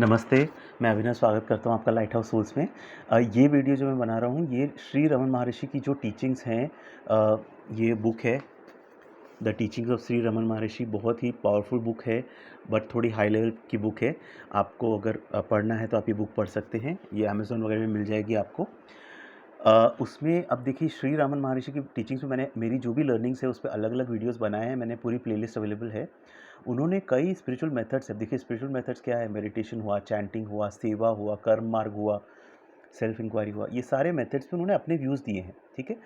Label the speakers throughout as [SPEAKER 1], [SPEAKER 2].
[SPEAKER 1] नमस्ते, मैं अभिनव स्वागत करता हूँ आपका लाइट हाउस सोल्स में। ये वीडियो जो मैं बना रहा हूँ ये श्री रमन महर्षि की जो टीचिंग्स हैं, ये बुक है the teachings of Shri Raman महर्षि। बहुत ही पावरफुल बुक है, बट थोड़ी हाई लेवल की बुक है। आपको अगर पढ़ना है तो आप ये बुक पढ़ सकते हैं, ये अमेज़न वगैरह में मिल जाएगी आपको। उसमें अब देखिए श्री रमन महर्षि की टीचिंग्स में मैंने मेरी जो भी लर्निंग्स है उस पे अलग-अलग वीडियोज़ बनाए हैं, मैंने पूरी प्लेलिस्ट अवेलेबल है। उन्होंने कई स्पिरिचुअल मेथड्स है, देखिए स्पिरिचुअल मेथड्स क्या है, मेडिटेशन हुआ, चैंटिंग हुआ, सेवा हुआ, कर्म मार्ग हुआ, सेल्फ इंक्वायरी हुआ, ये सारे मेथड्स पे उन्होंने अपने व्यूज़ दिए हैं, ठीक है?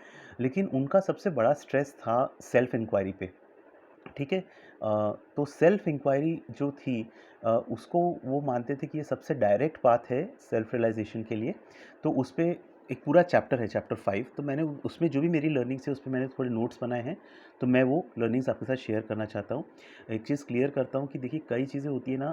[SPEAKER 1] लेकिन उनका सबसे बड़ा स्ट्रेस था सेल्फ इंक्वायरी पे, ठीक है? तो सेल्फ इंक्वायरी जो थी, उसको वो मानते थे कि ये सबसे डायरेक्ट पाथ है सेल्फ रियलाइज़ेशन के लिए। तो उस पे एक पूरा चैप्टर है, चैप्टर 5, तो मैंने उसमें जो भी मेरी लर्निंग्स है उस पे मैंने थोड़े नोट्स बनाए हैं, तो मैं वो लर्निंग्स आपके साथ शेयर करना चाहता हूँ। एक चीज़ क्लियर करता हूँ कि देखिए कई चीज़ें होती है ना,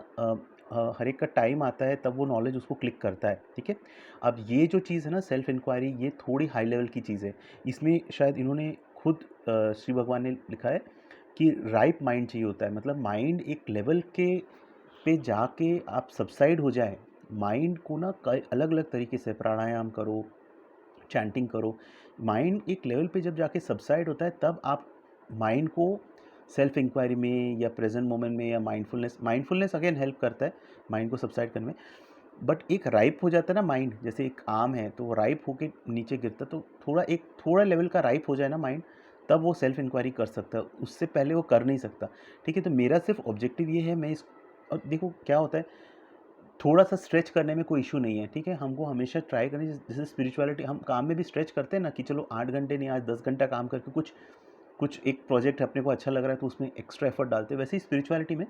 [SPEAKER 1] हर एक का टाइम आता है तब वो नॉलेज उसको क्लिक करता है, ठीक है? अब ये जो चीज़ है ना सेल्फ इंक्वायरी, ये थोड़ी हाई लेवल की चीज़ है। इसमें शायद इन्होंने खुद श्री भगवान ने लिखा है कि राइप माइंड चाहिए होता है, मतलब माइंड एक लेवल के पे जाके आप सबसाइड हो जाए। माइंड को ना कई अलग अलग तरीके से प्राणायाम करो, चैंटिंग करो, माइंड एक लेवल पे जब जाके सबसाइड होता है तब आप माइंड को सेल्फ इंक्वायरी में या प्रेजेंट मोमेंट में या माइंडफुलनेस माइंडफुलनेस अगेन हेल्प करता है माइंड को सबसाइड करने में। बट एक राइप हो जाता है ना माइंड, जैसे एक आम है तो वो राइप होके नीचे गिरता है, तो थोड़ा लेवल का राइप हो जाए ना माइंड, तब वो सेल्फ इंक्वायरी कर सकता है, उससे पहले वो कर नहीं सकता। ठीक है, तो मेरा सिर्फ ऑब्जेक्टिव ये है, मैं इस और देखो क्या होता है, थोड़ा-सा स्ट्रेच करने में कोई इश्यू नहीं है, ठीक है? हमको हमेशा ट्राई करनी, जैसे स्पिरिचुअलिटी हम काम में भी स्ट्रेच करते हैं ना कि चलो 8 घंटे नहीं, आज 10 घंटा काम करके कुछ कुछ एक प्रोजेक्ट अपने को अच्छा लग रहा है तो उसमें एक्स्ट्रा एफर्ट डालते हैं। वैसे ही स्पिरिचुअलिटी में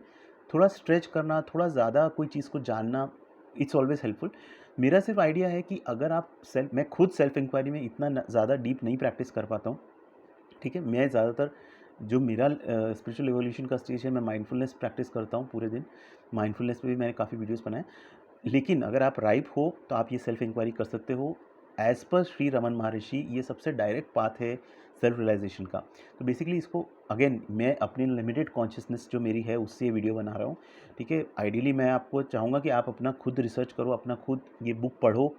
[SPEAKER 1] थोड़ा स्ट्रेच करना, थोड़ा ज़्यादा कोई चीज़ को जानना, इट्स ऑलवेज़ हेल्पफुल। मेरा सिर्फ आइडिया है कि अगर आप सेल्फ मैं खुद सेल्फ इंक्वायरी में इतना ज़्यादा डीप नहीं प्रैक्टिस कर पाता हूँ, ठीक है? मैं ज़्यादातर जो मेरा स्पिरिचुअल इवोल्यूशन का स्टेज है, मैं माइंडफुलनेस प्रैक्टिस करता हूँ पूरे दिन। माइंडफुलनेस पे भी मैंने काफ़ी वीडियोज़ बनाए। लेकिन अगर आप राइप हो तो आप ये सेल्फ इंक्वायरी कर सकते हो। एज़ पर श्री रमन महर्षि ये सबसे डायरेक्ट पाथ है सेल्फ रियलाइजेशन का। तो बेसिकली इसको अगेन मैं अपनी लिमिटेड कॉन्शियसनेस जो मेरी है उससे ये वीडियो बना रहा हूँ, ठीक है? आइडियली मैं आपको चाहूँगा कि आप अपना खुद रिसर्च करो, अपना खुद ये बुक पढ़ो,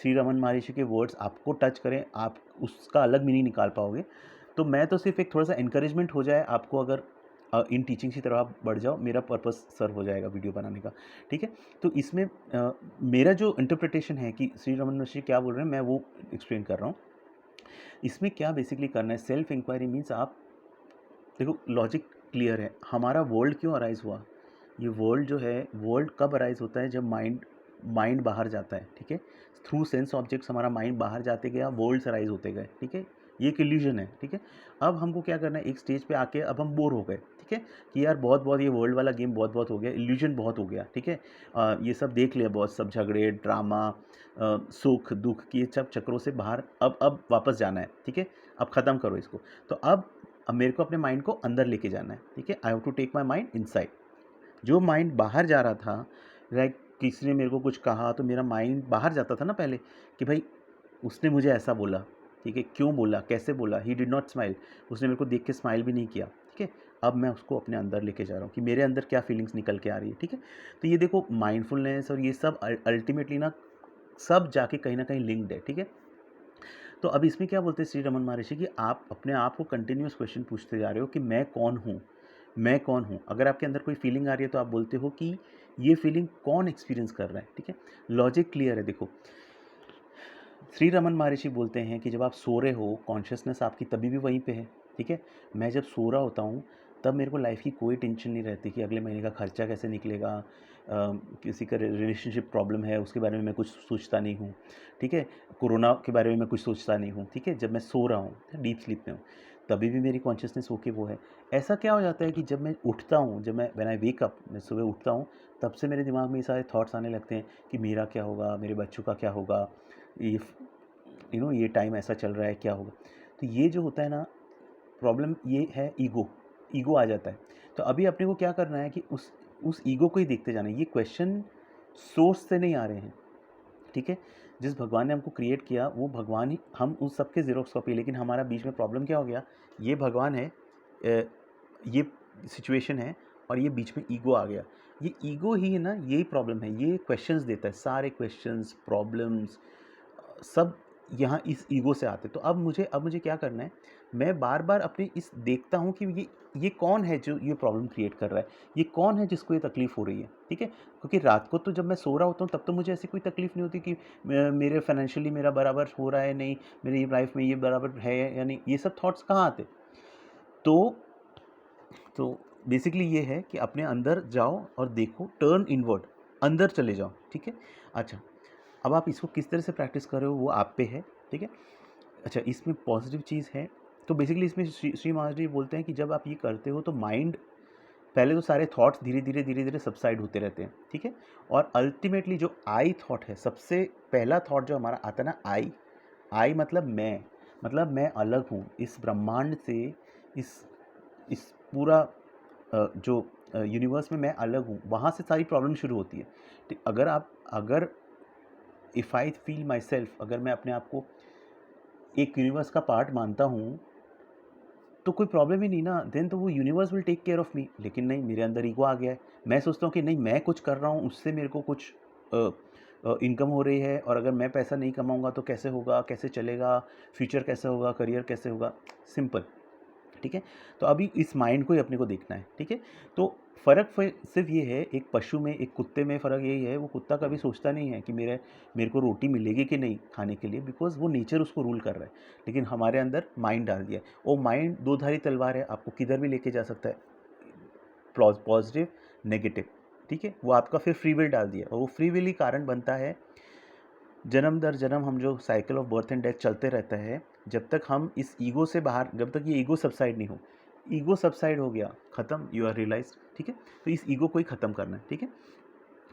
[SPEAKER 1] श्री रमन महर्षि के वर्ड्स आपको टच करें, आप उसका अलग मीनिंग निकाल पाओगे। तो मैं तो सिर्फ एक थोड़ा-सा एनकरेजमेंट हो जाए आपको, अगर इन टीचिंग्स की तरफ आप बढ़ जाओ, मेरा पर्पस सर्व हो जाएगा वीडियो बनाने का, ठीक है? तो इसमें मेरा जो इंटरप्रिटेशन है कि श्री रमन महर्षि क्या बोल रहे हैं, मैं वो एक्सप्लेन कर रहा हूँ। इसमें क्या बेसिकली करना है, सेल्फ इंक्वायरी मीन्स आप देखो, लॉजिक क्लियर है, हमारा वर्ल्ड क्यों अराइज़ हुआ? ये वर्ल्ड जो है, वर्ल्ड कब अराइज़ होता है, जब माइंड माइंड बाहर जाता है, ठीक है? थ्रू सेंस ऑब्जेक्ट्स हमारा माइंड बाहर जाते गया, वर्ल्ड्स अराइज़ होते गए, ठीक है? ये एक इल्यूज़न है, ठीक है? अब हमको क्या करना है, एक स्टेज पे आके अब हम बोर हो गए, ठीक है? कि यार बहुत-बहुत ये वर्ल्ड वाला गेम बहुत-बहुत हो गया, इल्यूज़न बहुत हो गया, ठीक है? ये सब देख लिया बहुत, सब झगड़े, ड्रामा, सुख, दुःख की ये सब चक्रों से बाहर अब वापस जाना है, ठीक है? अब ख़त्म करो इसको। तो अब मेरे को अपने माइंड को अंदर लेके जाना है, ठीक है? I have to take my mind inside. जो माइंड बाहर जा रहा था, लाइक किसी ने मेरे को कुछ कहा तो मेरा माइंड बाहर जाता था ना पहले, कि भाई उसने मुझे ऐसा बोला, ठीक है? क्यों बोला? कैसे बोला? ही डिड नॉट स्माइल, उसने मेरे को देख के स्माइल भी नहीं किया, ठीक है? अब मैं उसको अपने अंदर लेके जा रहा हूँ कि मेरे अंदर क्या फीलिंग्स निकल के आ रही है, ठीक है? तो ये देखो, माइंडफुलनेस और ये सब अल्टीमेटली ना सब जाके कहीं न कहीं लिंक्ड है, ठीक है? तो अब इसमें क्या बोलते हैं श्री रमन महर्षि कि आप अपने आप को कंटिन्यूअस क्वेश्चन पूछते जा रहे हो कि मैं कौन हूँ? मैं कौन हूँ? अगर आपके अंदर कोई फीलिंग आ रही है तो आप बोलते हो कि ये फीलिंग कौन एक्सपीरियंस कर रहा है, ठीक है? लॉजिक क्लियर है, देखो। श्री रमन महर्षि बोलते हैं कि जब आप सो रहे हो, कॉन्शियसनेस आपकी तभी भी वहीं पे है, ठीक है? मैं जब सो रहा होता हूँ, तब मेरे को लाइफ़ की कोई टेंशन नहीं रहती कि अगले महीने का खर्चा कैसे निकलेगा, किसी का रिलेशनशिप प्रॉब्लम है, उसके बारे में मैं कुछ सोचता नहीं हूँ, ठीक है? कोरोना के बारे में मैं कुछ सोचता नहीं हूँ, ठीक है? जब मैं सो रहा हूँ, डीप स्लीप में हूँ, तभी भी मेरी कॉन्शियसनेस ओके वो है। ऐसा क्या हो जाता है कि जब मैं उठता हूँ, जब मैं व्हेन आई वेक अप, मैं सुबह उठता हूँ, तब से मेरे दिमाग में ये सारे थॉट्स आने लगते हैं कि मेरा क्या होगा, मेरे बच्चों का क्या होगा, ये ये टाइम ऐसा चल रहा है, क्या होगा? तो ये जो होता है ना, प्रॉब्लम ये है, ईगो, ईगो आ जाता है। तो अभी अपने को क्या करना है कि उस ईगो को ही देखते जाना है। ये क्वेश्चन सोर्स से नहीं आ रहे हैं, ठीक है? जिस भगवान ने हमको क्रिएट किया वो भगवान ही, हम उस सब के ज़ेरॉक्स कॉपी, लेकिन हमारा बीच में प्रॉब्लम क्या हो गया, ये भगवान है, ये सिचुएशन है और ये बीच में ईगो आ गया। ये ईगो ही है ना, यही प्रॉब्लम है, ये क्वेश्चंस देता है, सारे क्वेश्चंस, प्रॉब्लम्स सब यहाँ इस ईगो से आते हैं। तो अब मुझे क्या करना है, मैं बार बार अपने इस देखता हूँ कि ये कौन है जो ये प्रॉब्लम क्रिएट कर रहा है, ये कौन है जिसको ये तकलीफ़ हो रही है, ठीक है। क्योंकि रात को तो जब मैं सो रहा होता हूँ तब तो मुझे ऐसी कोई तकलीफ़ नहीं होती कि मेरे फाइनेंशियली मेरा बराबर हो रहा है नहीं, मेरी लाइफ में ये बराबर है या नहीं, ये सब थॉट्स कहाँ आते। तो तो बेसिकली ये है कि अपने अंदर जाओ और देखो, टर्न इनवर्ड, अंदर चले जाओ, ठीक है। अच्छा, अब आप इसको किस तरह से प्रैक्टिस कर रहे हो वो आप पे है, ठीक है। अच्छा, इसमें पॉजिटिव चीज़ है, तो बेसिकली इसमें श्री महाराज जी बोलते हैं कि जब आप ये करते हो तो माइंड, पहले तो सारे थॉट्स धीरे धीरे सबसाइड होते रहते हैं, ठीक है। और अल्टीमेटली जो आई थॉट है, सबसे पहला थॉट जो हमारा आता है ना, आई मतलब मैं अलग हूँ इस ब्रह्मांड से, इस इस पूरा जो यूनिवर्स में मैं अलग हूँ, वहाँ से सारी प्रॉब्लम शुरू होती है। ठीक, अगर if I feel my self, अगर मैं अपने आप को एक यूनिवर्स का पार्ट मानता हूँ, तो कोई प्रॉब्लम ही नहीं ना, देन तो वो universe will take care of me. लेकिन नहीं, मेरे अंदर ईगो आ गया है, मैं सोचता हूँ कि नहीं, मैं कुछ कर रहा हूँ, उससे मेरे को कुछ इनकम हो रही है, और अगर मैं पैसा नहीं कमाऊँगा तो कैसे होगा, कैसे चलेगा, फ्यूचर कैसे होगा, करियर कैसे होगा, सिंपल, ठीक है। तो अभी इस माइंड को ही अपने को देखना है, ठीक है। तो फ़र्क सिर्फ ये है, एक पशु में, एक कुत्ते में फ़र्क यही है, वो कुत्ता कभी सोचता नहीं है कि मेरे को रोटी मिलेगी कि नहीं खाने के लिए, बिकॉज वो नेचर उसको रूल कर रहा है। लेकिन हमारे अंदर माइंड डाल दिया है, वो माइंड दो धारी तलवार है, आपको किधर भी लेके जा सकता है, पॉजिटिव, नेगेटिव, ठीक है। वो आपका फिर फ्री विल डाल दिया, और वो फ्री विल ही कारण बनता है, जन्म दर जन्म हम जो cycle of birth and death चलते रहता है, जब तक हम इस ईगो से बाहर, जब तक ये ईगो सबसाइड नहीं हो। ईगो सबसाइड हो गया, ख़त्म, यू आर रियलाइज्ड, ठीक है। तो इस ईगो को ही ख़त्म करना है, ठीक है।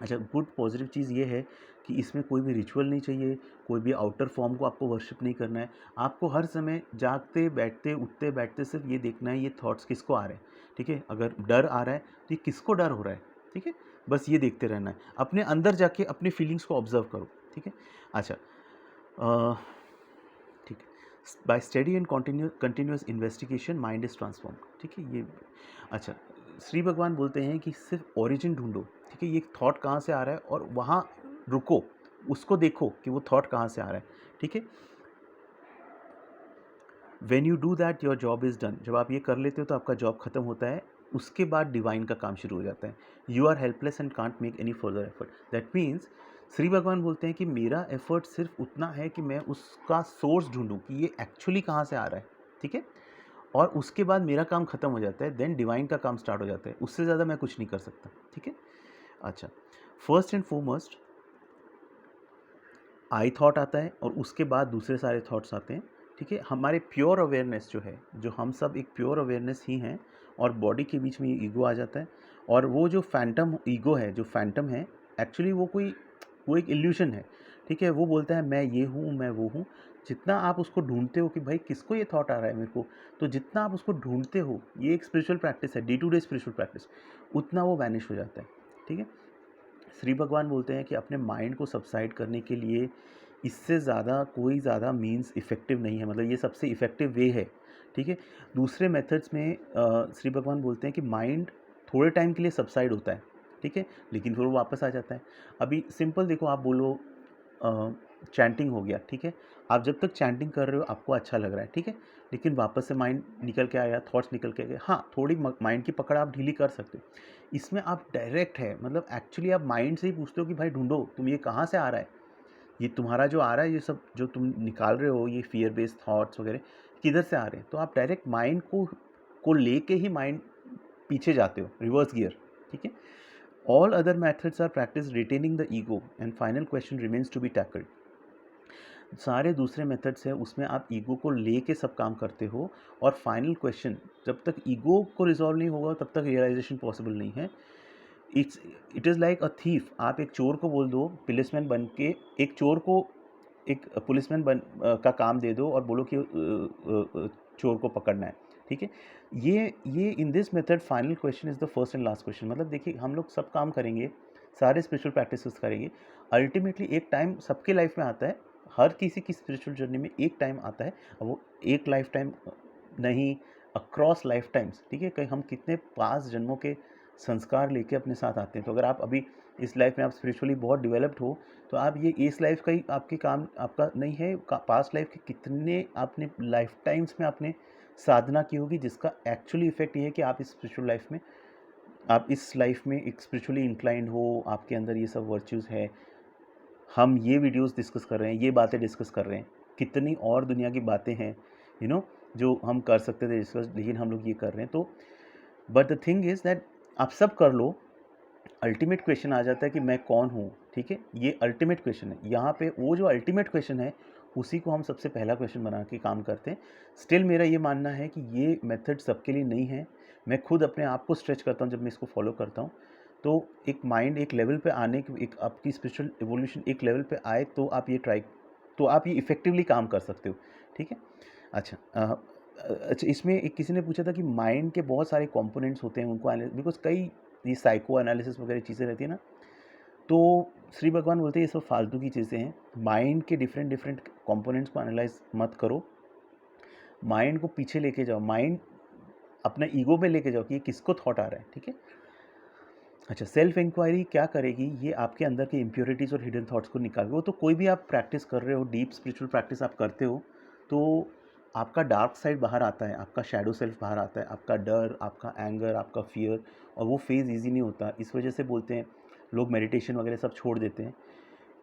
[SPEAKER 1] अच्छा, गुड पॉजिटिव चीज़ ये है कि इसमें कोई भी रिचुअल नहीं चाहिए, कोई भी आउटर फॉर्म को आपको वर्शिप नहीं करना है। आपको हर समय जागते बैठते उठते बैठते सिर्फ ये देखना है, ये थॉट्स किसको आ रहे हैं, ठीक है। अगर डर आ रहा है तो ये किसको डर हो रहा है, ठीक है। बस ये देखते रहना है, अपने अंदर जाके अपनी फीलिंग्स को ऑब्जर्व करो, ठीक है। अच्छा, ठीक है, bye study and continuous investigation mind is transform, ठीक है। ये अच्छा, श्री भगवान बोलते हैं कि सिर्फ ओरिजिन ढूंढो, ठीक है। ये थॉट कहाँ से आ रहा है और वहाँ रुको, उसको देखो कि वो थॉट कहाँ से आ रहा है, ठीक है। When you do that your job is done, जब आप ये कर लेते हो तो आपका जॉब खत्म होता है, उसके बाद डिवाइन का काम शुरू हो जाता है। You are helpless and can't make any further effort, that means Shri भगवान बोलते हैं कि मेरा एफर्ट सिर्फ उतना है कि मैं उसका सोर्स ढूंढूं कि ये एक्चुअली कहाँ से आ रहा है, ठीक है। और उसके बाद मेरा काम खत्म हो जाता है, देन डिवाइन का काम स्टार्ट हो जाता है, उससे ज़्यादा मैं कुछ नहीं कर सकता, ठीक है। अच्छा, first and foremost I thought आता है और उसके बाद दूसरे सारे थॉट्स आते हैं, ठीक है। हमारे प्योर अवेयरनेस जो है, जो हम सब एक प्योर अवेयरनेस ही हैं, और बॉडी के बीच में ये ईगो आ जाता है, और वो जो फैंटम ईगो है, जो फैंटम है, एक्चुअली वो एक इल्यूशन है, ठीक है। वो बोलता है मैं ये हूँ, मैं वो हूँ। जितना आप उसको ढूंढते हो कि भाई किसको ये थॉट आ रहा है मेरे को, तो जितना आप उसको ढूंढते हो, ये एक स्पिरिचुअल प्रैक्टिस है, day to day spiritual practice, उतना वो वैनिश हो जाता है, ठीक है। श्री भगवान बोलते हैं कि अपने माइंड को सबसाइड करने के लिए इससे ज़्यादा कोई ज़्यादा मीन्स इफ़ेक्टिव नहीं है, मतलब ये सबसे इफ़ेक्टिव वे है, ठीक है। दूसरे मेथड्स में श्री भगवान बोलते हैं कि माइंड थोड़े टाइम के लिए सबसाइड होता है, ठीक है, लेकिन फिर वो वापस आ जाता है। अभी सिंपल देखो, आप बोलो चैंटिंग हो गया, ठीक है। आप जब तक चैंटिंग कर रहे हो आपको अच्छा लग रहा है, ठीक है, लेकिन वापस से माइंड निकल के आया, थॉट्स निकल के गए, हाँ, थोड़ी माइंड की पकड़ आप ढीली कर सकते हो। इसमें आप डायरेक्ट है, मतलब एक्चुअली आप माइंड से ही पूछते हो कि भाई ढूंढो, तुम ये कहाँ से आ रहा है, ये तुम्हारा जो आ रहा है, ये सब जो तुम निकाल रहे हो, ये फियर बेस्ड थॉट्स वगैरह किधर से आ रहे हैं। तो आप डायरेक्ट माइंड को लेके ही माइंड पीछे जाते हो, रिवर्स गियर, ठीक है। All other methods are practice retaining the ego and final question remains to be tackled. सारे दूसरे मेथड्स हैं, उसमें आप ईगो को लेके सब काम करते हो, और फाइनल क्वेश्चन, जब तक ईगो को रिजॉल्व नहीं होगा तब तक रियलाइजेशन पॉसिबल नहीं है। It is like a thief, आप एक चोर को बोल दो पुलिसमैन बन के, एक चोर को एक पुलिसमैन का काम दे दो और बोलो कि चोर को पकड़ना है, ठीक है। ये in this method final question is the first and last question. मतलब देखिए, हम लोग सब काम करेंगे, सारे स्पिरिचुअल प्रैक्टिसेस करेंगे, अल्टीमेटली एक टाइम सबके लाइफ में आता है, हर किसी की स्पिरिचुअल जर्नी में एक टाइम आता है, और वो एक लाइफ टाइम नहीं, अक्रॉस लाइफ टाइम्स, ठीक है। कहीं हम कितने 5 जन्मों के संस्कार लेके अपने साथ आते हैं। तो अगर आप अभी इस लाइफ में आप स्पिरिचुअली बहुत डेवलप्ड हो, तो आप ये इस लाइफ का ही आपके काम आपका नहीं है, पास्ट लाइफ के कितने आपने लाइफ टाइम्स में आपने साधना की होगी, जिसका एक्चुअली इफेक्ट ये है कि आप इस स्पिरिचुअल लाइफ में, आप इस लाइफ में एक स्पिरिचुअली इंक्लाइंड हो, आपके अंदर ये सब वर्च्यूज़ है। हम ये वीडियोस डिस्कस कर रहे हैं, ये बातें डिस्कस कर रहे हैं, कितनी और दुनिया की बातें हैं जो हम कर सकते थे डिस्कस, लेकिन हम लोग ये कर रहे हैं। तो but the thing is that आप सब कर लो, अल्टीमेट क्वेश्चन आ जाता है कि मैं कौन हूँ, ठीक है। ये अल्टीमेट क्वेश्चन है, यहाँ पे वो जो अल्टीमेट क्वेश्चन है उसी को हम सबसे पहला क्वेश्चन बना के काम करते हैं। स्टिल मेरा ये मानना है कि ये मेथड सबके लिए नहीं है। मैं खुद अपने आप को स्ट्रेच करता हूँ जब मैं इसको फॉलो करता हूँ। तो एक माइंड एक लेवल पे आने की, एक आपकी स्पिरिचुअल एवोल्यूशन एक लेवल पे आए, तो आप ये इफ़ेक्टिवली काम कर सकते हो, ठीक है। अच्छा अच्छा, इसमें एक किसी ने पूछा था कि माइंड के बहुत सारे कंपोनेंट्स होते हैं, उनको बिकॉज कई ये साइको एनालिसिस वगैरह चीज़ें रहती है ना, तो श्री भगवान बोलते हैं ये सब फालतू की चीज़ें हैं। माइंड के डिफरेंट डिफरेंट कंपोनेंट्स को एनालाइज मत करो, माइंड को पीछे लेके जाओ, माइंड अपना ईगो में लेके जाओ कि ये किसको थॉट आ रहा है, ठीक है। अच्छा, सेल्फ इंक्वायरी क्या करेगी, ये आपके अंदर के इम्प्योरिटीज़ और हिडन थॉट्स को निकाल, वो तो कोई भी आप प्रैक्टिस कर रहे हो, डीप स्पिरिचुअल प्रैक्टिस आप करते हो, तो आपका डार्क साइड बाहर आता है, आपका शैडो सेल्फ बाहर आता है, आपका डर, आपका एंगर, आपका फियर, और वो फेज़ ईजी नहीं होता। इस वजह से बोलते हैं लोग मेडिटेशन वगैरह सब छोड़ देते हैं,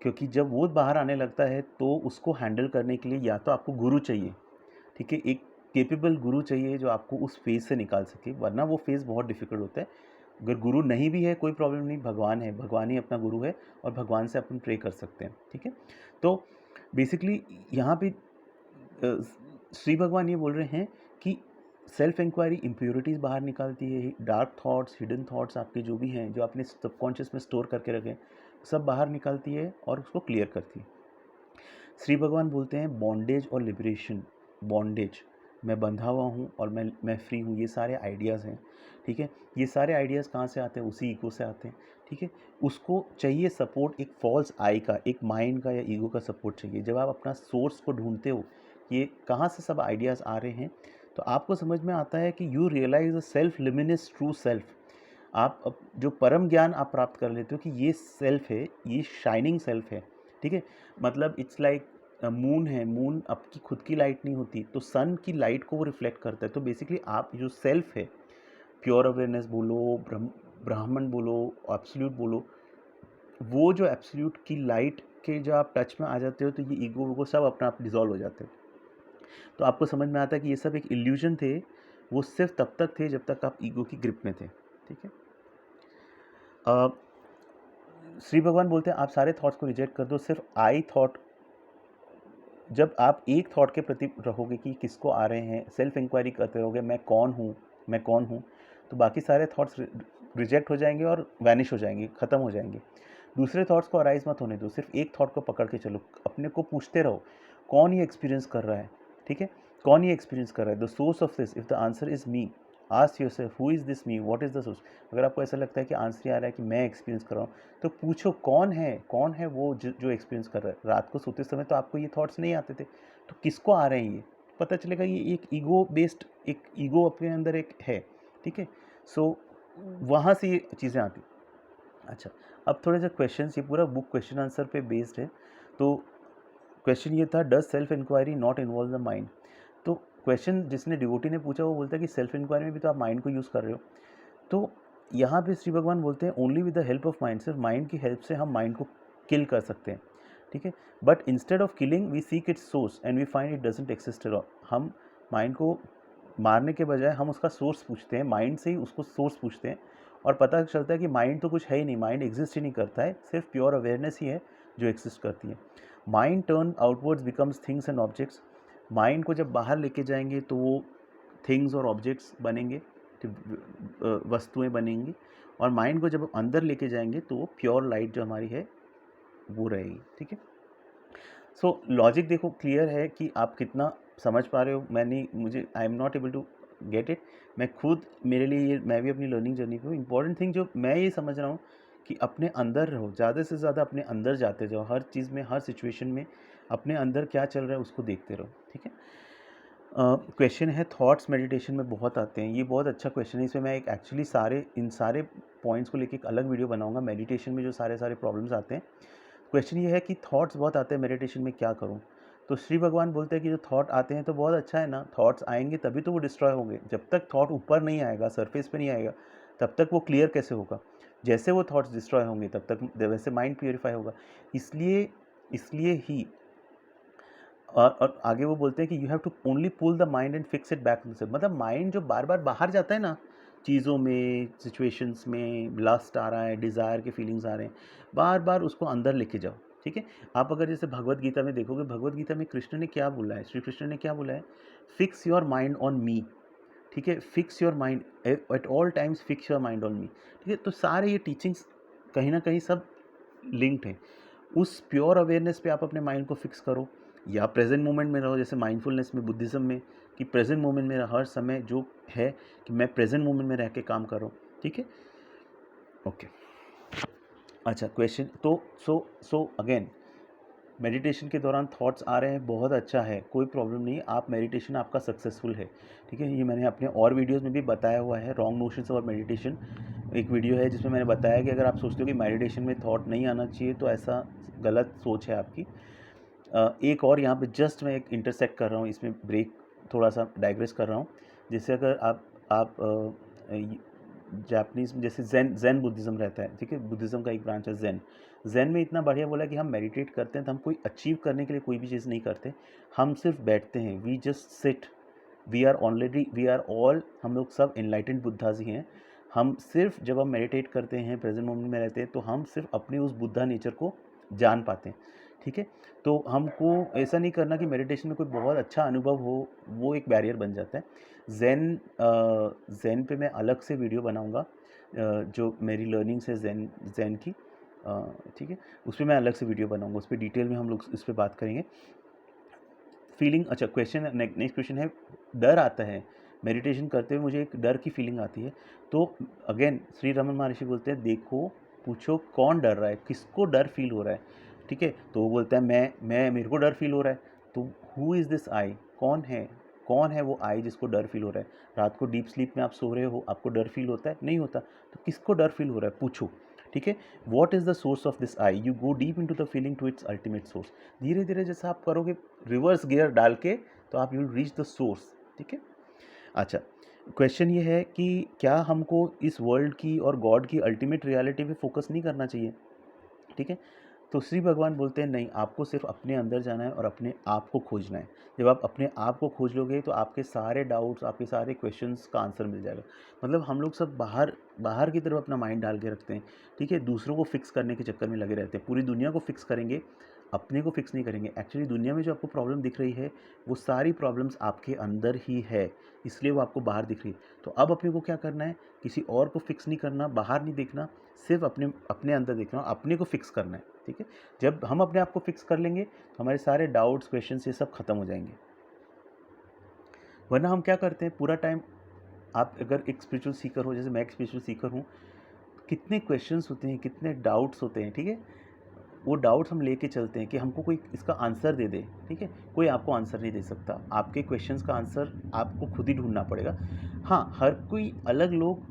[SPEAKER 1] क्योंकि जब वो बाहर आने लगता है तो उसको हैंडल करने के लिए या तो आपको गुरु चाहिए, ठीक है, एक केपेबल गुरु चाहिए जो आपको उस फेज़ से निकाल सके, वरना वो फेज़ बहुत डिफ़िकल्ट होता है। अगर गुरु नहीं भी है कोई प्रॉब्लम नहीं, भगवान है, भगवान ही अपना गुरु है, और भगवान से अपन प्रे कर सकते हैं, ठीक है। तो बेसिकली यहाँ पे श्री भगवान ये बोल रहे हैं कि सेल्फ इंक्वायरी इम्प्योरिटीज़ बाहर निकालती है, डार्क थॉट्स, हिडन थॉट्स आपके जो भी हैं, जो आपने सबकॉन्शियस में स्टोर करके रखे हैं, सब बाहर निकालती है और उसको क्लियर करती है। श्री भगवान बोलते हैं बॉन्डेज और लिबरेशन। बॉन्डेज, मैं बंधा हुआ हूँ और मैं फ्री हूँ, ये सारे आइडियाज़ हैं, ठीक है। ये सारे आइडियाज़ कहाँ से आते हैं, उसी ईगो से आते हैं, ठीक है। उसको चाहिए सपोर्ट, एक फॉल्स आई का, एक माइंड का या ईगो का सपोर्ट चाहिए। जब आप अपना सोर्स को ढूंढते हो, ये कहाँ से सब आइडियाज़ आ रहे हैं, तो आपको समझ में आता है कि you realize the self limitless true self. आप जो परम ज्ञान आप प्राप्त कर लेते हो कि ये सेल्फ है, ये शाइनिंग सेल्फ है, ठीक है। मतलब इट्स लाइक मून है, मून आपकी खुद की लाइट नहीं होती, तो सन की लाइट को वो रिफ्लेक्ट करता है। तो बेसिकली आप जो सेल्फ है, प्योर अवेयरनेस बोलो, ब्राह्मण बोलो, एब्सोल्यूट बोलो, वो जो एब्सोल्यूट की लाइट के जब आप टच में आ जाते हो, तो ये ईगो वो सब अपना आप डिजॉल्व हो जाते हो। तो आपको समझ में आता है कि ये सब एक इल्यूजन थे, वो सिर्फ तब तक थे जब तक आप ईगो की ग्रिप में थे, ठीक है। श्री भगवान बोलते हैं आप सारे थॉट्स को रिजेक्ट कर दो, सिर्फ आई थॉट, जब आप एक थॉट के प्रति रहोगे कि किसको आ रहे हैं, सेल्फ इंक्वायरी करते रहोगे, मैं कौन हूँ, मैं कौन हूँ, तो बाकी सारे थॉट्स रिजेक्ट हो जाएंगे और वैनिश हो जाएंगे, ख़त्म हो जाएंगे। दूसरे थॉट्स को अराइज मत होने दो, सिर्फ एक थॉट को पकड़ के चलो, अपने को पूछते रहो कौन ये एक्सपीरियंस कर रहा है, ठीक है, कौन ये एक्सपीरियंस कर रहा है। The source of this, if the answer is me, ask yourself who is this me, what is the source. अगर आपको ऐसा लगता है कि आंसर आ रहा है कि मैं एक्सपीरियंस कर रहा हूँ, तो पूछो कौन है वो जो एक्सपीरियंस कर रहा है। रात को सोते समय तो आपको ये थॉट्स नहीं आते थे, तो किसको आ रहे हैं ये, पता चलेगा ये एक ईगो बेस्ड, एक ईगो अपने अंदर एक है, ठीक है। सो वहाँ से ये चीज़ें आती। अच्छा, अब थोड़े से क्वेश्चंस, ये पूरा बुक क्वेश्चन आंसर पे बेस्ड है। तो क्वेश्चन ये था, does self inquiry not involve the mind. तो क्वेश्चन जिसने डिवोटी ने पूछा वो बोलता है कि सेल्फ इंक्वायरी में भी तो आप माइंड को यूज़ कर रहे हो। तो यहाँ पे श्री भगवान बोलते हैं only with the help of mind, सिर्फ माइंड की हेल्प से हम माइंड को किल कर सकते हैं, ठीक है। But instead of killing we seek its source and we find it doesn't exist at all. हम माइंड को मारने के बजाय हम उसका सोर्स पूछते हैं, माइंड से ही उसको सोर्स पूछते हैं, और पता चलता है कि माइंड तो कुछ है ही नहीं, माइंड एग्जिस्ट ही नहीं करता है, सिर्फ प्योर अवेयरनेस ही है जो एग्जिस्ट करती है। Mind turn outwards becomes things and objects. Mind को जब बाहर लेके जाएंगे तो वो थिंग्स और ऑब्जेक्ट्स बनेंगे, वस्तुएं बनेंगी, और माइंड को जब अंदर लेके जाएंगे तो वो प्योर लाइट जो हमारी है वो रहेगी, ठीक है। सो लॉजिक देखो क्लियर है कि आप कितना समझ पा रहे हो। I am not able to get it. मैं खुद, मेरे लिए ये, मैं भी अपनी लर्निंग जर्नी पे हूँ। इंपॉर्टेंट थिंग जो मैं ये समझ रहा हूँ कि अपने अंदर रहो, ज़्यादा से ज़्यादा अपने अंदर जाते जाओ, हर चीज़ में, हर सिचुएशन में अपने अंदर क्या चल रहा है उसको देखते रहो, ठीक है। क्वेश्चन है थॉट्स मेडिटेशन में बहुत आते हैं, ये बहुत अच्छा क्वेश्चन है। इसमें मैं एक एक्चुअली इन सारे पॉइंट्स को लेके एक अलग वीडियो बनाऊंगा, मेडिटेशन में जो सारे सारे प्रॉब्लम्स आते हैं। क्वेश्चन ये है कि थॉट्स बहुत आते हैं मेडिटेशन में, क्या करूं? तो श्री भगवान बोलते हैं कि जो थॉट आते हैं तो बहुत अच्छा है ना, थॉट्स आएंगे तभी तो वो डिस्ट्रॉय होंगे। जब तक थॉट ऊपर नहीं आएगा, सरफेस पे नहीं आएगा, तब तक वो क्लियर कैसे होगा? जैसे वो थॉट्स डिस्ट्रॉय होंगे तब तक वैसे माइंड प्योरीफाई होगा। इसलिए इसलिए ही और आगे वो बोलते हैं कि you have to only pull the mind and fix it back to self. मतलब माइंड जो बार बार बाहर जाता है ना, चीज़ों में, सिचुएशंस में, लस्ट आ रहा है, डिज़ायर के फीलिंग्स आ रहे हैं, बार बार उसको अंदर लेके जाओ। ठीक है, आप अगर जैसे भगवत गीता में देखोगे, भगवत गीता में कृष्ण ने क्या बोला है, श्री कृष्ण ने क्या बोला है? Fix your mind on me. ठीक है, fix your mind at all times, fix your mind on me. ठीक है, तो सारे ये टीचिंग्स कहीं ना कहीं सब लिंक्ड हैं। उस प्योर अवेयरनेस पे आप अपने माइंड को फिक्स करो, या प्रेजेंट मोमेंट में रहो, जैसे माइंडफुलनेस में, बुद्धिज़्म में, कि प्रेजेंट मोमेंट में हर समय जो है कि मैं प्रेजेंट मोमेंट में रह के काम कर रहा हूँ। ठीक है, ओके। अच्छा, क्वेश्चन तो सो अगेन, मेडिटेशन के दौरान थॉट्स आ रहे हैं, बहुत अच्छा है, कोई प्रॉब्लम नहीं, आप मेडिटेशन आपका सक्सेसफुल है। ठीक है, ये मैंने अपने और वीडियोस में भी बताया हुआ है, रॉन्ग नोशंस और मेडिटेशन। एक वीडियो है जिसमें मैंने बताया कि अगर आप सोचते हो कि मेडिटेशन में थॉट नहीं आना चाहिए, तो ऐसा गलत सोच है आपकी। एक और यहाँ पे जस्ट मैं एक इंटरसेक्ट कर रहा हूँ, इसमें ब्रेक थोड़ा सा डाइग्रेस कर रहा हूँ। जैसे अगर आप जापानीज़ में जैसे ज़ेन बुद्धिज़्म रहता है, ठीक है, बुद्धिज़्म का एक ब्रांच है ज़ेन। ज़ेन में इतना बढ़िया बोला कि हम मेडिटेट करते हैं तो हम कोई अचीव करने के लिए कोई भी चीज़ नहीं करते, हम सिर्फ बैठते हैं, we just sit. We are all, हम लोग सब एनलाइटेंड बुद्धाज ही हैं। हम सिर्फ जब हम मेडिटेट करते हैं, प्रेजेंट मोमेंट में रहते हैं, तो हम सिर्फ अपने उस बुद्धा नेचर को जान पाते हैं। ठीक है, तो हमको ऐसा नहीं करना कि मेडिटेशन में कोई बहुत अच्छा अनुभव हो, वो एक बैरियर बन जाता है। ज़ेन पे मैं अलग से वीडियो बनाऊंगा, जो मेरी लर्निंग्स है ज़ेन की। ठीक है, उस पर मैं अलग से वीडियो बनाऊंगा, उस पर डिटेल में हम लोग इस पर बात करेंगे। फीलिंग, अच्छा क्वेश्चन, नेक्स्ट क्वेश्चन है, डर आता है मेडिटेशन करते हुए, मुझे एक डर की फीलिंग आती है। तो अगेन श्री रमन महर्षि बोलते हैं, देखो, पूछो कौन डर रहा है, किसको डर फील हो रहा है। ठीक है, तो वो बोलता है मैं मेरे को डर फील हो रहा है। तो हु इज़ दिस आई, कौन है वो आई जिसको डर फील हो रहा है? रात को डीप स्लीप में आप सो रहे हो, आपको डर फील होता है? नहीं होता। तो किसको डर फील हो रहा है, पूछो। ठीक है, what is the source of this I, you go deep into the feeling to its ultimate source. धीरे धीरे जैसा आप करोगे रिवर्स गियर डाल के, तो आप यू रीच द सोर्स। ठीक है, अच्छा, क्वेश्चन ये है कि क्या हमको इस वर्ल्ड की और गॉड की अल्टीमेट रियलिटी पे फोकस नहीं करना चाहिए? ठीक है, तो श्री भगवान बोलते हैं नहीं, आपको सिर्फ अपने अंदर जाना है और अपने आप को खोजना है। जब आप अपने आप को खोज लोगे तो आपके सारे डाउट्स, आपके सारे क्वेश्चंस का आंसर मिल जाएगा। मतलब हम लोग सब बाहर बाहर की तरफ अपना माइंड डाल के रखते हैं। ठीक है, दूसरों को फिक्स करने के चक्कर में लगे रहते हैं, पूरी दुनिया को फिक्स करेंगे, अपने को फिक्स नहीं करेंगे। एक्चुअली दुनिया में जो आपको प्रॉब्लम दिख रही है, वो सारी प्रॉब्लम्स आपके अंदर ही है, इसलिए वो आपको बाहर दिख रही है। तो अब अपने को क्या करना है, किसी और को फिक्स नहीं करना, बाहर नहीं देखना, सिर्फ अपने अपने अंदर देखना, अपने को फिक्स करना है। ठीक है, जब हम अपने आप को फिक्स कर लेंगे, हमारे सारे डाउट्स, क्वेश्चंस, ये सब खत्म हो जाएंगे। वरना हम क्या करते हैं पूरा टाइम, आप अगर एक स्पिरिचुअल सीकर हो, जैसे मैं एक स्पिरिचुअल सीकर हूँ, कितने क्वेश्चंस होते हैं, कितने डाउट्स होते हैं। ठीक है, वो डाउट्स हम लेके चलते हैं कि हमको कोई इसका आंसर दे दे। ठीक है, कोई आपको आंसर नहीं दे सकता, आपके क्वेश्चंस का आंसर आपको खुद ही ढूंढना पड़ेगा। हाँ, हर कोई अलग लोग,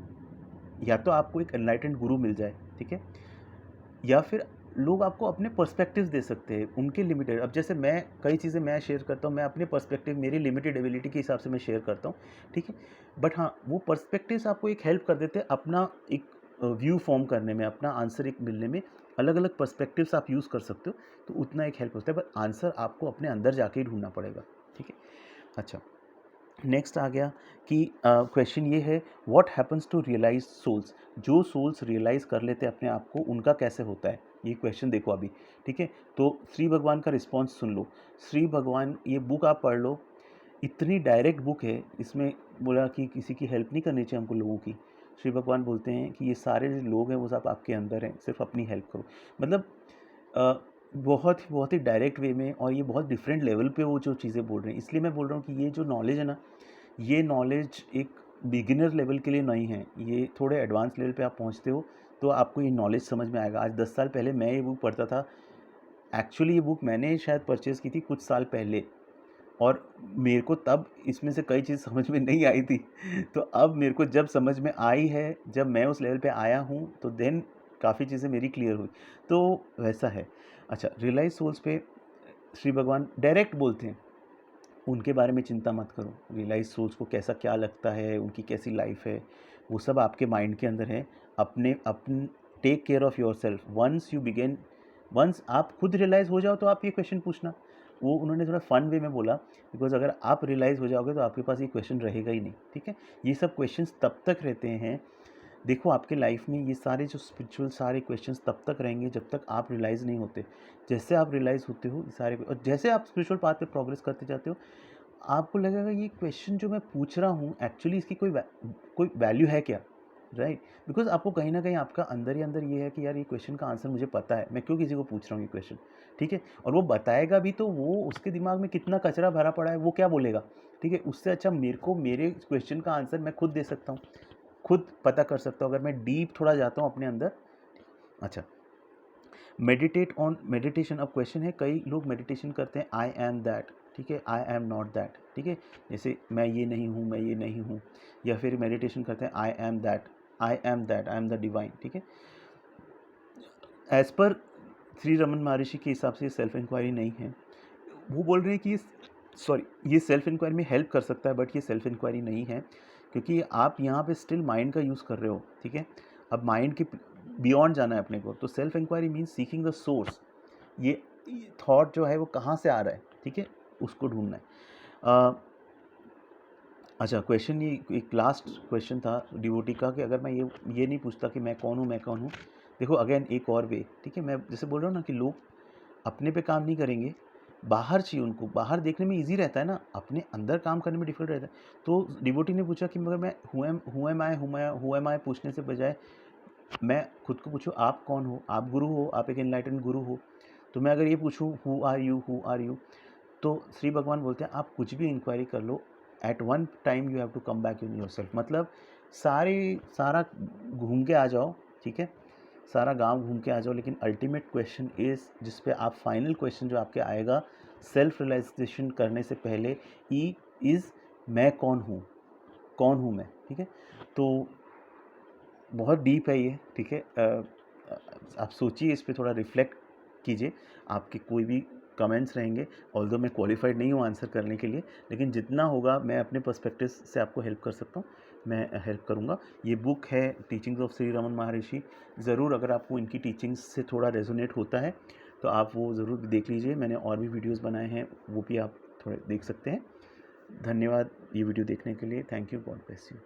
[SPEAKER 1] या तो आपको एक एनलाइटेंड गुरु मिल जाए, ठीक है, या फिर लोग आपको अपने पर्सपेक्टिव्स दे सकते हैं, उनके लिमिटेड। अब जैसे मैं कई चीज़ें मैं शेयर करता हूँ, मैं अपने पर्सपेक्टिव, मेरी लिमिटेड एबिलिटी के हिसाब से मैं शेयर करता हूँ। ठीक है, बट हाँ, वो पर्सपेक्टिव्स आपको एक हेल्प कर देते हैं अपना एक व्यू फॉर्म करने में, अपना आंसर एक मिलने में। अलग अलग पर्सपेक्टिव्स आप यूज़ कर सकते हो, तो उतना एक हेल्प होता है, पर आंसर आपको अपने अंदर जाके ही ढूंढना पड़ेगा। ठीक है, अच्छा, नेक्स्ट आ गया कि क्वेश्चन ये है, what happens to realise souls, जो सोल्स रियलाइज़ कर लेते हैं अपने आप को, उनका कैसे होता है? ये क्वेश्चन देखो अभी। ठीक है, तो श्री भगवान का रिस्पॉन्स सुन लो। श्री भगवान, ये बुक आप पढ़ लो, इतनी डायरेक्ट बुक है, इसमें बोला कि किसी की हेल्प नहीं करनी चाहिए हमको लोगों की। श्री भगवान बोलते हैं कि ये सारे जो लोग हैं वो सब आपके अंदर हैं, सिर्फ अपनी हेल्प करो। मतलब अ, बहुत ही डायरेक्ट वे में, और ये बहुत डिफरेंट लेवल पे वो जो चीज़ें बोल रहे हैं। इसलिए मैं बोल रहा हूँ कि ये जो नॉलेज है ना, ये नॉलेज एक बिगिनर लेवल के लिए नहीं है, ये थोड़े एडवांस लेवल पे आप पहुंचते हो तो आपको ये नॉलेज समझ में आएगा। आज 10 साल पहले मैं ये बुक पढ़ता था, एक्चुअली ये बुक मैंने शायद परचेज़ की थी कुछ साल पहले, और मेरे को तब इसमें से कई चीज़ समझ में नहीं आई थी। तो अब मेरे को जब समझ में आई है, जब मैं उस लेवल पे आया हूँ, तो देन काफ़ी चीज़ें मेरी क्लियर हुई। तो वैसा है। अच्छा, रियलाइज़ सोल्स पे श्री भगवान डायरेक्ट बोलते हैं, उनके बारे में चिंता मत करो। रियलाइज़ सोल्स को कैसा क्या लगता है, उनकी कैसी लाइफ़ है, वो सब आपके माइंड के अंदर है। Take care of yourself. Once आप खुद रियलाइज़ हो जाओ तो आप ये क्वेश्चन पूछना। वो उन्होंने थोड़ा फ़न वे में बोला, बिकॉज़ अगर आप रियलाइज़ हो जाओगे तो आपके पास ये क्वेश्चन रहेगा ही नहीं, ठीक है? ये सब क्वेश्चंस तब तक रहते हैं, देखो आपके लाइफ में ये सारे जो स्पिरिचुअल सारे क्वेश्चंस तब तक रहेंगे जब तक आप रियलाइज़ नहीं होते। जैसे आप रियलाइज़ होते हो, ये सारे और जैसे आप स्पिरिचुअल पाथ पे प्रोग्रेस करते जाते हो, आपको लगेगा ये क्वेश्चन जो मैं पूछ रहा हूँ एक्चुअली इसकी कोई वैल्यू है क्या? राइट? बिकॉज़ आपको कहीं न कहीं आपका अंदर ही अंदर ये है कि यार ये क्वेश्चन का आंसर मुझे पता है, मैं क्यों किसी को पूछ रहा हूँ ये क्वेश्चन, ठीक है? और वो बताएगा भी तो वो उसके दिमाग में कितना कचरा भरा पड़ा है, वो क्या बोलेगा, ठीक है? उससे अच्छा मेरे को मेरे क्वेश्चन का आंसर मैं खुद दे सकता हूँ, खुद पता कर सकता हूँ अगर मैं डीप थोड़ा जाता हूँ अपने अंदर। अच्छा, मेडिटेशन। अब क्वेश्चन है, कई लोग मेडिटेशन करते हैं आई एम दैट, ठीक है, आई एम नॉट दैट, ठीक है, जैसे मैं ये नहीं हूँ, मैं ये नहीं हूँ, या फिर मेडिटेशन करते हैं I am that, I am that, I am the divine, ठीक है। एज पर श्री रमन महर्षि के हिसाब से ये सेल्फ इंक्वायरी नहीं है। वो बोल रहे हैं कि ये सेल्फ इंक्वायरी में हेल्प कर सकता है, बट ये सेल्फ इंक्वायरी नहीं है, क्योंकि आप यहाँ पे स्टिल माइंड का यूज़ कर रहे हो, ठीक है। अब माइंड के बियॉन्ड जाना है अपने को, तो self inquiry means seeking the source. ये थॉट जो है वो कहाँ से आ रहा है, ठीक है, उसको ढूंढना है। अच्छा, क्वेश्चन ये एक लास्ट क्वेश्चन था डिवोटी का, कि अगर मैं ये नहीं पूछता कि मैं कौन हूँ, मैं कौन हूँ। देखो अगेन एक और वे, ठीक है, मैं जैसे बोल रहा हूँ ना कि लोग अपने पे काम नहीं करेंगे, बाहर चाहिए उनको, बाहर देखने में ईज़ी रहता है ना, अपने अंदर काम करने में डिफ़िकल्ट रहता है। तो डिवोटी ने पूछा कि मगर मैं हू एम आई पूछने से बजाय मैं खुद को पूछूँ आप कौन हो? आप गुरु हो, आप एक एनलाइटेंड गुरु हो। तो मैं अगर ये पूछूँ हू आर यू? तो श्री भगवान बोलते हैं आप कुछ भी इंक्वायरी कर लो, at one time you have to come back in yourself. मतलब सारा घूम के आ जाओ, ठीक है, सारा गांव घूम के आ जाओ, लेकिन अल्टीमेट क्वेश्चन इज़, जिस पे आप फाइनल क्वेश्चन जो आपके आएगा सेल्फ रियलाइजेशन करने से पहले, ई इज़ मैं कौन हूँ मैं, ठीक है। तो बहुत डीप है ये, ठीक है। आप सोचिए, इस पे थोड़ा रिफ्लेक्ट कीजिए। आपके कोई भी कमेंट्स रहेंगे, ऑल्दो मैं क्वालिफाइड नहीं हूँ आंसर करने के लिए, लेकिन जितना होगा मैं अपने पर्सपेक्टिव से आपको हेल्प कर सकता हूँ, मैं हेल्प करूँगा। ये बुक है टीचिंग्स ऑफ श्री रमन महर्षि। ज़रूर अगर आपको इनकी टीचिंग्स से थोड़ा रेजोनेट होता है तो आप वो ज़रूर देख लीजिए। मैंने और भी वीडियोज़ बनाए हैं, वो भी आप थोड़े देख सकते हैं। धन्यवाद ये वीडियो देखने के लिए। Thank you, God bless you.